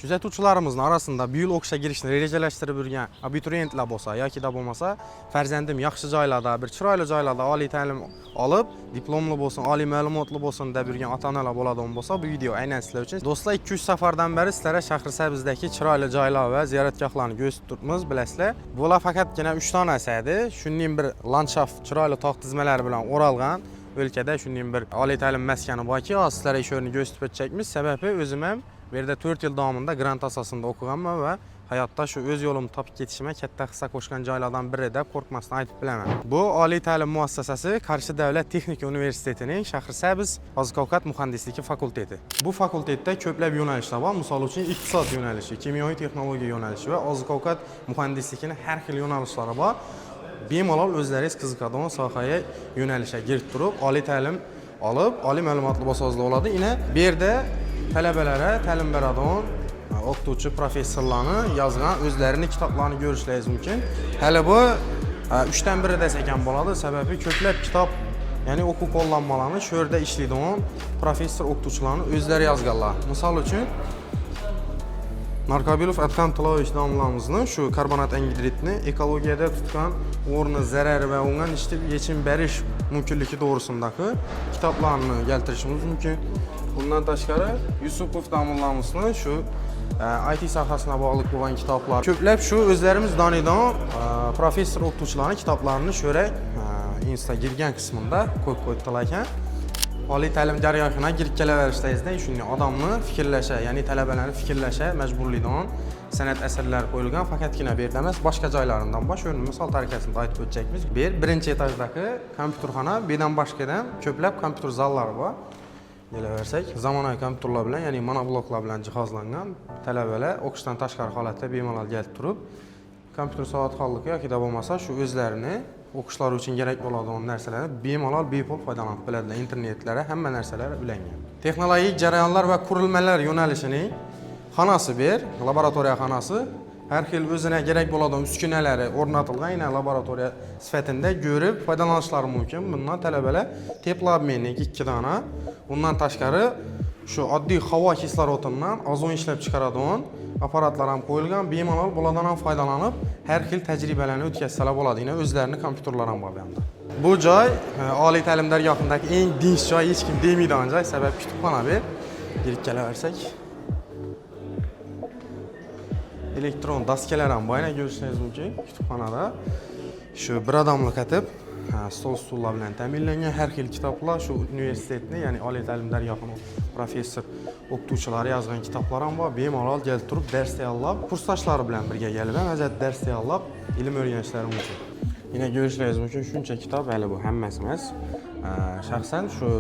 Kuzatuvchilarimizning orasida bu yil o'qishga girishni rejalashtirib yurgan abituriyentlar bo'lsa yoki da bo'lmasa farzandim yaxshi joylarda, bir chiroyli joylarda oliy ta'lim olib, diplomli bo'lsin, oliy ma'lumotli bo'lsin deb yurgan ota-onalar bo'ladigan bo'lsa, bu video aynan sizlar uchun. Do'stlar, 2-3 safardan beri sizlarga Shahrisabzdagi chiroyli joylar va ziyoratgohlarni ko'rsatib bilasizlar. Bular faqatgina 3 donasi edi. Shunning bir landshaft chiroyli tog' tizmalari bilan o'ralgan o'lkada shunning bir oliy ta'lim maskani borki, sizlarga shu yerni ko'rsatib o'tchakmiz. Sababi o'zim ham bu yerda 4 yil davomida grant asosida o'qiganman va hayotda shu o'z yo'limni topib ketishimga katta hissa qo'shgan joylardan biri deb qo'rqmasdan aytib bilaman. Bu oliy ta'lim muassasasi Qarshi davlat texnika universitetining Shahrisabz oziq-ovqat muhandisligi fakulteti. Bu fakultetda ko'plab yo'nalishlar bor. Misol uchun iqtisod yo'nalishi, kimyoviy texnologiya yo'nalishi va oziq-ovqat muhandisligining har xil yo'nalishlari bor. Bemalol o'zlaringiz qiziqadigan sohaga yo'nalishga kirib turib, oliy ta'lim olib, oliy ma'lumotli bo'lsangiz bo'ladi. Ina bu yerda talabalara ta'lim beradigan o'qituvchi professorlarni yozgan o'zlarining kitoblarini ko'rishlaringiz mumkin. Hali bu 3 dan 1 desak ham bo'ladi, sababi ko'plab kitob, ya'ni o'quv qo'llanmalarni shu yerda ishlaydigan professor o'qituvchilarni o'zlari yozganlar. Misol uchun Narkobilov Adham Tilovich nomlamizni shu karbonat angidridni ekologiyada tutgan o'rni, zarari va unga yechim berish mumkinligi to'g'risindagi kitoblarni keltirishimiz mumkin. Bundan tashqari Yusupov nomlamizni shu IT sohasiga bog'liq bo'lgan kitoblar. Ko'plab shu o'zlarimiz doniydan professor o'qituvchilarning kitoblarini sho'rak Insta girgan qismida qo'yib qo'ydilar ekan. Oliy ta'lim jarayoniga kirib kelaverishingizda shunday odamni fikrlasha, ya'ni talabalarni fikrlasha majburlaydigan san'at asarlari qo'yilgan, faqatgina bu yerda emas, boshqa joylardan bor. Shu misol tariqasida aytib o'tchakmiz. Bu yer birinchi etajdagi kompyuterxona, bundan boshqadan ko'plab kompyuter zallari bor. Kelaversak, zamonaviy kompyuterlar bilan, ya'ni monobloklar bilan jihozlangan talabalar o'qishdan tashqari holatda bemalol kelib turib, kompyuter savodxonligi yoki da bo'lmasa shu o'zlarini o'qishlari uchun kerak bo'ladigan narsalarni bemalol bepul foydalanib biladilar. Internetlari hamma narsalar ulangan. Texnologik jarayonlar va qurilmalar yo'nalishining xonasi bir, laboratoriya xonasi. Har xil o'zine kerak bo'ladigan uskunalari o'rnatilgan, yine laboratoriya sifatida ko'rib foydalanishlari mumkin. Bundan talabalar teplobmennik 2 dona, undan tashqari shu oddiy havo kislorodidan ozon ishlab chiqaradigan apparatlar ham qo'yilgan. Bemalol bulardan ham foydalanib, har xil tajribalarni o'tkazsalar bo'ladi. Yine o'zlarining kompyuterlari ham bor bu yerda. Bu joy oliy ta'lim dargohidagi eng dinch joy, hech kim demaydigan joy, sabab kutubxona bu. Kirib kelaversak, elektron daskalar ham bor, ko'rishingiz mumkin kutubxonada. Shu bir odamli katib, stol-stullar bilan ta'minlangan har xil kitoblar, shu universitetni, ya'ni oliy ta'lim dargohining professor o'qituvchilari yozgan kitoblar ham bor. Bemalol kelib turib dars tayyorlab, kursdoshlari bilan birga kelib, mazat dars tayyorlab, ilm o'rganishlari mumkin. Yine ko'rishingiz mumkin shuncha kitob, hali bu hammasi emas. Shaxsan shu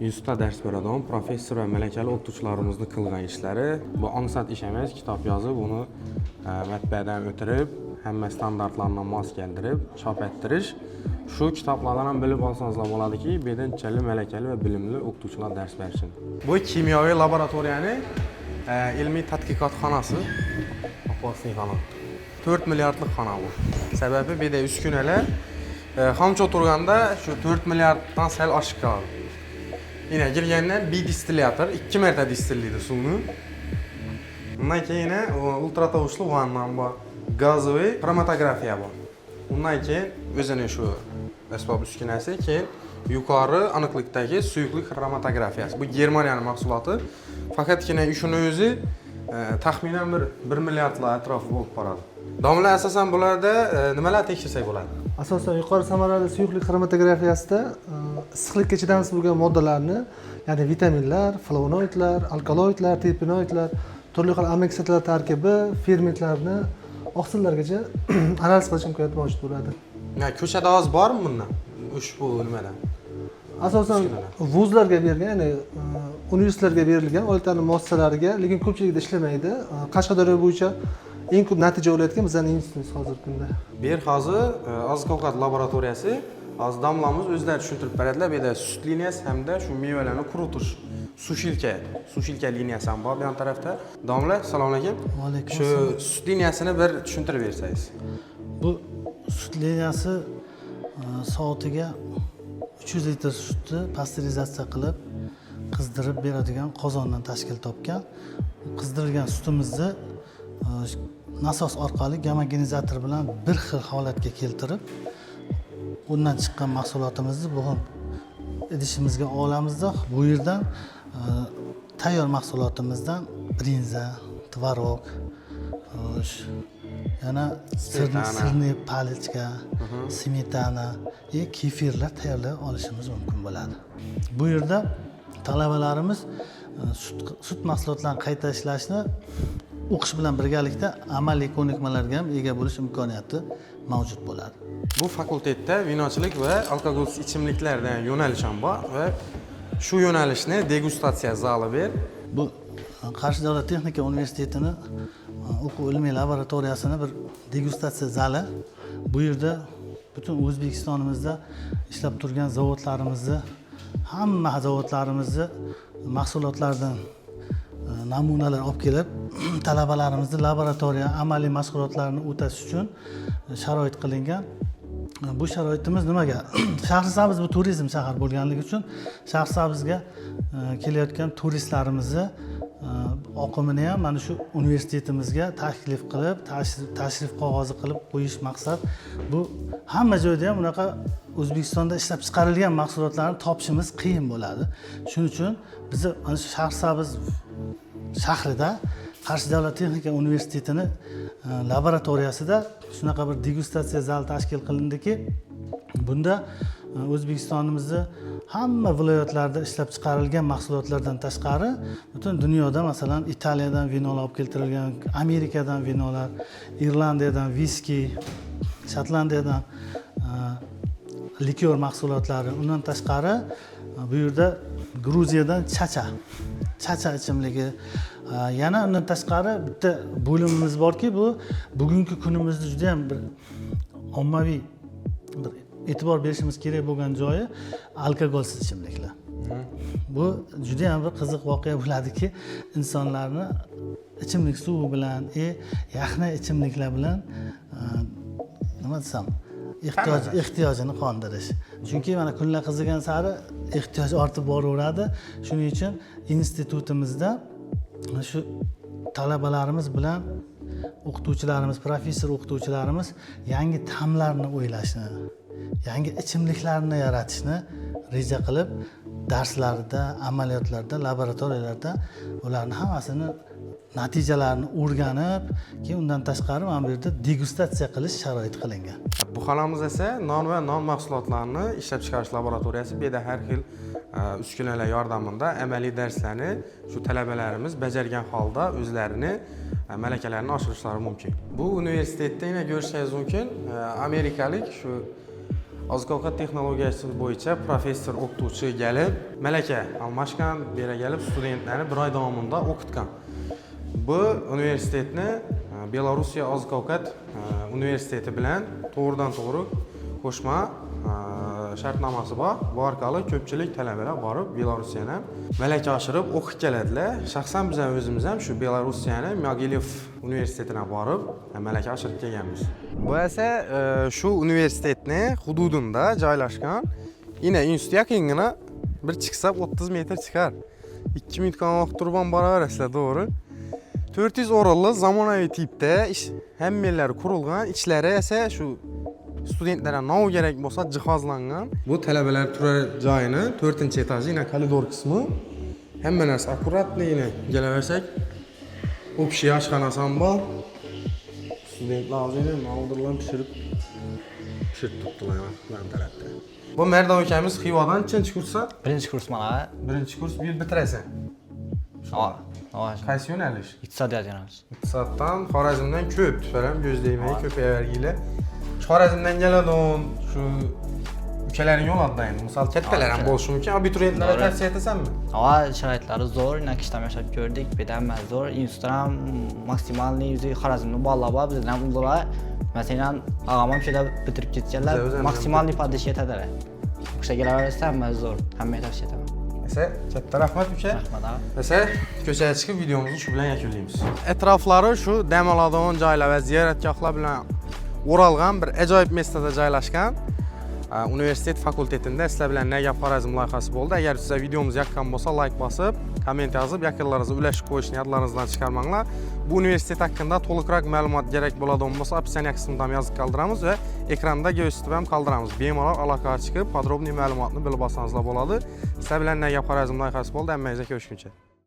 institutda dars beradigan professor va malakali o'qituvchilarimizni qilgan ishlari bu onsat ish emas, kitob yozib, uni matbaadan o'tirib, hamma standartlarga mos keltirib, chop ettirish. Shu kitoblardan ham bilib olsangizlar bo'ladiki, bedanchali, malakali va bilimli o'qituvchilar dars bersin. Bu kimyoviy laboratoriyaning ilmiy tadqiqot xonasi, asosiy xona. 4 milliardlik xona bu. Sababi bu yerda uskunalar hamcha turganda shu 4 milliarddan sal oshib qoladi. Yine girgandan bir distilyator 2 marta distillaydi suvni. Undan keyin ultratovushli vanna bor, gazoviy xromatografiya bor. Undan keyin o'zining shu asbob uskunasi, keyin yuqori aniqlikdagi suyuqlik xromatografiyasi. Bu Germaniyaning mahsuloti. Faqatgina shuni o'zi taxminan 1 milliardlar atrofi bo'lib boradi. Domla asosan bularda nimalar tekshirsak bo'ladi? Asosan yuqori samarali suyuqlik xromatografiyasida issiqlikka chidamsiz bo'lgan moddalarni, ya'ni vitaminlar, flavonoidlar, alkaloidlar, terpenoidlar, turli xil aminokislotlar tarkibi, fermentlarni oqsillargacha analiz qilish imkoniyati mavjud bo'ladi. Ya ko'chada oz bormi bundan? Ushbu nimadan? Asosan vuzlarga berilgan, ya'ni universitetlarga berilgan oliy ta'lim muassasalariga, lekin ko'pchilikda ishlamaydi. Qashqadaryo bo'yicha eng ko'p natija olayotgan bizning institutimiz hozirgi kunda. Bu yer hozir oziq-ovqat laboratoriyasi, hozir domlamiz o'zlari tushuntirib beradilar. Bu yerda sut liniyasi hamda shu mevalarni quritish, sushilka liniyasi ham bor bu tarafda. Domla, assalomu alaykum. Alaykum Shu sut liniyasini bir tushuntirib bersangiz. Bu sut liniyasi soatiga 300 litr sutni pasterizatsiya qilib, qizdirib beradigan qozondan tashkil topgan. Qizdirilgan sutimizni nasos orqali gomogenizator bilan bir xil holatga keltirib, undan chiqqan mahsulotimizni bugun idishimizga olamizda. Bu yerdan tayyor mahsulotimizdan brinza, tvorog, yana sirni palichka, smetana, kefirlar tayyorlab olishimiz mumkin bo'ladi. Bu yerda talabalarimiz sut mahsulotlarini qayta ishlashni o'qish bilan birgalikda amaliy ko'nikmalarga ham ega bo'lish imkoniyati mavjud bo'ladi. Bu fakultetda vinochilik va alkogolsiz ichimliklar degan yo'nalish ham bor va shu yo'nalishni degustatsiya zali ber. Bu Qarshi davlat texnika universitetini o'quv ilmiy laboratoriyasini bir degustatsiya zali. Bu yerda butun O'zbekistonimizda ishlab turgan zavodlarimizni, hamma zavodlarimizni mahsulotlaridan namunalar olib kelib, talabalarimizni laboratoriya amaliy mashg'ulotlarini o'tash uchun sharoit qilingan. Bu sharoitimiz nimaga? Shahrisabz bu turizm shahar bo'lganligi uchun Shahrisabzga kelayotgan turistlarimizni oqimini ham mana shu universitetimizga taklif qilib, tashrif qog'ozi qilib qo'yish maqsad. Bu hamma joyda ham bunaqa O'zbekistonda ishlab chiqarilgan mahsulotlarni topishimiz qiyin bo'ladi. Shuning uchun biz mana shu Shahrisabz shahrida Qarshi davlat texnika universitetini laboratoriyasida shunaqa bir degustatsiya zali tashkil qilindiki, bunda O'zbekistonimizda hamma viloyatlarda ishlab chiqarilgan mahsulotlardan tashqari butun dunyoda, masalan, Italiyadan vinolar olib keltirilgan, Amerikadan vinolar, Irlandiyadan viski, Shotlandiyadan likyor mahsulotlari, undan tashqari bu yerda Gruziyadan chacha ichimligi, yana undan tashqari bitta bo'limimiz borki, bu bugungi kunimizda juda ham bir ommaviy bir e'tibor berishimiz kerak bo'lgan joyi alkogolsiz ichimliklar. Bu juda ham bir qiziq voqea bo'ladiki, insonlarni ichimlik suvi bilan, yaxna ichimliklar bilan nima desam, ehtiyojini qondirish. Chunki mana kunlar qizigan sari ehtiyoj ortib boraveradi. Shuning uchun institutimizda shu talabalarimiz bilan o'qituvchilarimiz, professor o'qituvchilarimiz yangi ta'mlarni o'ylashni, yangi ichimliklarni yaratishni reja qilib, darslarda, amaliyotlarda, laboratoriyalarda ularni hammasini natijalarini o'rganib, keyin undan tashqari mana bu yerda degustatsiya qilish sharoiti qilingan. Bu xonamiz esa non va non mahsulotlarini ishlab chiqarish laboratoriyasi. Bu yerda har xil uskunalar yordamida amaliy darslarni shu talabalarimiz bajargan holda o'zlarini malakalarini oshirishlari mumkin. Bu universitetda yana ko'rishingiz mumkin, amerikalik shu oziq-ovqat texnologiyasi bo'yicha professor o'qituvchi kelib, malaka almashgan, bera kelib studentlarni bir oy davomida o'qitgan. Bu universitetni Belorussiya oziq-ovqat universiteti bilan to'g'ridan-to'g'ri qo'shma shartnomasi bor. Bu orqali ko'pchilik talabalar borib Belorussiyani malaka oshirib o'qib keladilar. Shaxsan biz ham o'zimiz ham shu Belorussiyani Mogilev universitetiga borib malaka oshirib kelganmiz. Bu esa shu universitetni hududida joylashgan. Yine institut yaqingina bir chiqsa 30 metr chiqar. 2 minutga vaqt turib boraverasizlar, to'g'ri. 400 o'rinli zamonaviy tipda hammalari qurilgan, ichlari esa shu studentlarga nov kerak bo'lsa jihozlangan. Bu talabalar turar joyini 4-etajda yana koridor qismi. Hamma narsa akkuratligini kelaversak, общий oshxonasi ham bor. Studentlar o'zini noldirlar pishirib turibdilar mana tarafda. Bu Merdov akamiz Xivodan nechanchi kursda? Birinchi kurs mana. Birinchi kurs bu yil bitirasan. Qaysi yo'nalish? Iqtisodiyot yo'nalishi. Iqtisoddan, Xorazmdan ko'p, faram ko'zlaymay ko'payaverginglar. Xorazmdan keladigan shu ukalaring yo'ladi endi. Misol kattalar ham bo'lishi mumkin. Abituriyentlarga tavsiya etasanmi? Sharoitlari zo'r, nakishdan yashab ko'rdik, bedamaz zo'r. Instagram maksimalniy yuzi Xorazmni bolalar bor, bizdan ham ular. Masalan, og'am ham shunda bitirib ketganlar, maksimalniy padish yetadilar. O'sha kelaversa ham zo'r, hammaga tavsiya etaman. Esa katta rahmat uka. Rahmat. Esa ko'chaga chiqib videomizni shu bilan yakunlaymiz. Atroflari shu dam oladigan joylar va ziyoratgohlar bilan o'ralgan bir ajoyib mastada joylashgan. universitet fakultetində sizlər bilan nəqab xorazm loyihasi bo'ldi. Agar sizə videomuz yoqqan bo'lsa, like bosib, komment yozib, yaqinlarinizga ulashib qo'yishni yodlaringizdan chiqarmanglar. Bu universitet haqida to'liqroq ma'lumot kerak bo'ladigan bo'lsa, opsiya qismida ham yozib qoldiramiz va ekranda ko'rsatib ham qoldiramiz. Bemalol aloqaga chiqib, podrobniy ma'lumotni bilib olsangizlar bo'ladi. Sizlar bilan Nagab Xorazm loyihasi bo'ldi. Hammangizga ko'rishguncha.